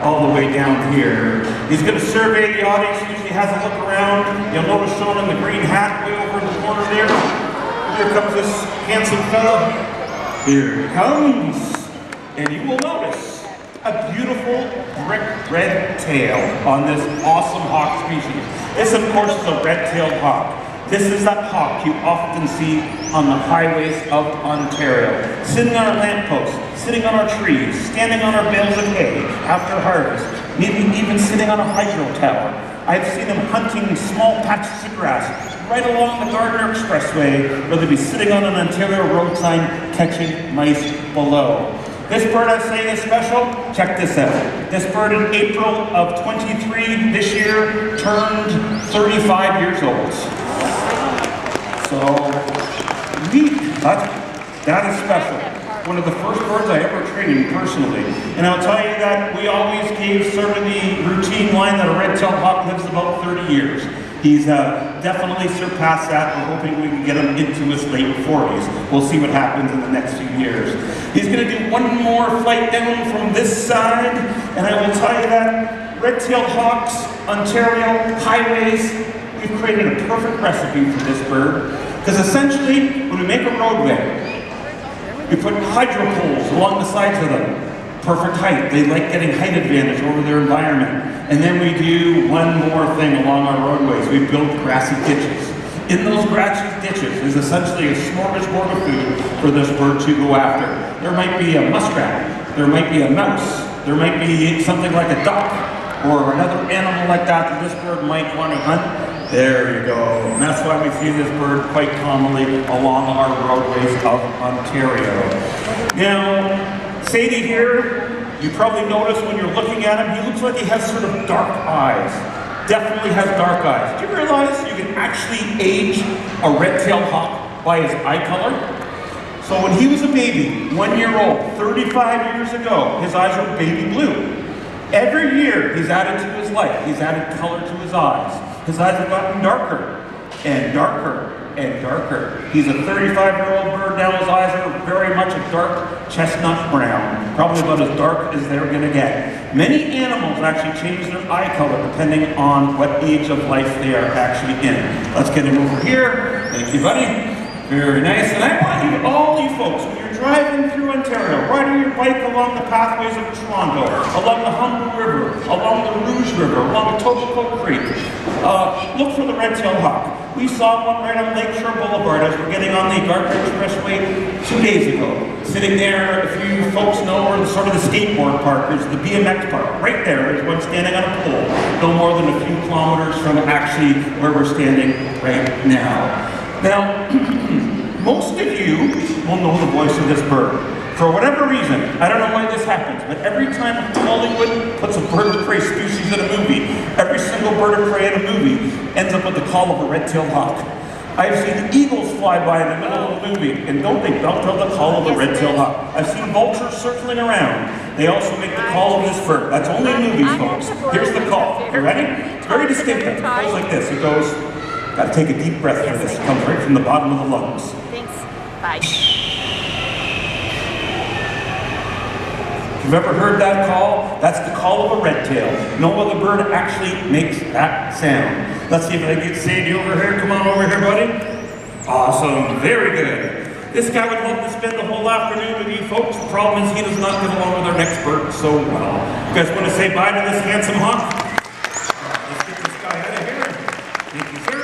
all the way down here. He's going to survey the audience, usually has a look around. You'll notice Sean in the green hat way over in the corner there. Here comes this handsome fella. Here he comes. And you will notice a beautiful brick red tail on this awesome hawk species. This, of course, is a red-tailed hawk. This is that hawk you often see on the highways of Ontario, sitting on our lampposts, sitting on our trees, standing on our bales of hay after harvest, maybe even sitting on a hydro tower. I've seen them hunting small patches of grass right along the Gardiner Expressway, where they'd be sitting on an Ontario road sign catching mice below. This bird I say is special. Check this out. This bird in April of 23 this year turned 35 years old. So, neat. That is special. One of the first birds I ever trained personally. And I'll tell you that we always gave sort of the routine line that a red-tailed hawk lives about 30 years. He's definitely surpassed that. We're hoping we can get him into his late 40s. We'll see what happens in the next few years. He's going to do one more flight down from this side, and I will tell you that red-tailed hawks, Ontario, highways, we've created a perfect recipe for this bird. Because essentially, when we make a roadway, we put hydro poles along the sides of them. Perfect height. They like getting height advantage over their environment. And then we do one more thing along our roadways. We build grassy ditches. In those grassy ditches is essentially a smorgasbord of food for this bird to go after. There might be a muskrat. There might be a mouse. There might be something like a duck or another animal like that that this bird might want to hunt. There you go. And that's why we see this bird quite commonly along our roadways of Ontario. Now, Sadie here, you probably notice when you're looking at him, he looks like he has sort of dark eyes. Definitely has dark eyes. Do you realize you can actually age a red-tailed hawk by his eye color? So when he was a baby, 1 year old, 35 years ago, his eyes were baby blue. Every year, he's added to his life. He's added color to his eyes. His eyes have gotten darker and darker and darker. He's a 35-year-old bird now. His eyes are very much a dark chestnut brown, probably about as dark as they're going to get. Many animals actually change their eye color depending on what age of life they are actually in. Let's get him over here. Thank you, buddy. Very nice. And I want you, all you folks, when you're driving through Ontario, riding your bike along the pathways of Toronto, along the Humber River, along the Rouge River, along the Tobico Creek, look for the red-tailed hawk. We saw one right on Lakeshore Boulevard as we're getting on the Gardiner Expressway 2 days ago. Sitting there, if you folks know, where sort of the skateboard park, there's the BMX park. Right there is one standing on a pole, no more than a few kilometers from actually where we're standing right now. Now, most of you will know the voice of this bird. For whatever reason, I don't know why this happens, but every time Hollywood puts a bird of prey species in a movie, every single bird of prey in a movie ends up with the call of a red-tailed hawk. I've seen eagles fly by in the middle of a movie, and don't they belt out the call of the red-tailed hawk. I've seen vultures circling around. They also make the call of this bird. That's only in movies, folks. Here's the call. You ready? It's very distinctive. It goes like this. It goes, gotta take a deep breath for this. It comes right from the bottom of the lungs. Thanks. Bye. If you've ever heard that call, that's the call of a red tail. No other bird actually makes that sound. Let's see if I can get Sadie over here. Come on over here, buddy. Awesome. Very good. This guy would love to spend the whole afternoon with you folks. The problem is he does not get along with our next bird so well. You guys want to say bye to this handsome hawk? Let's get this guy out of here. Thank you, sir.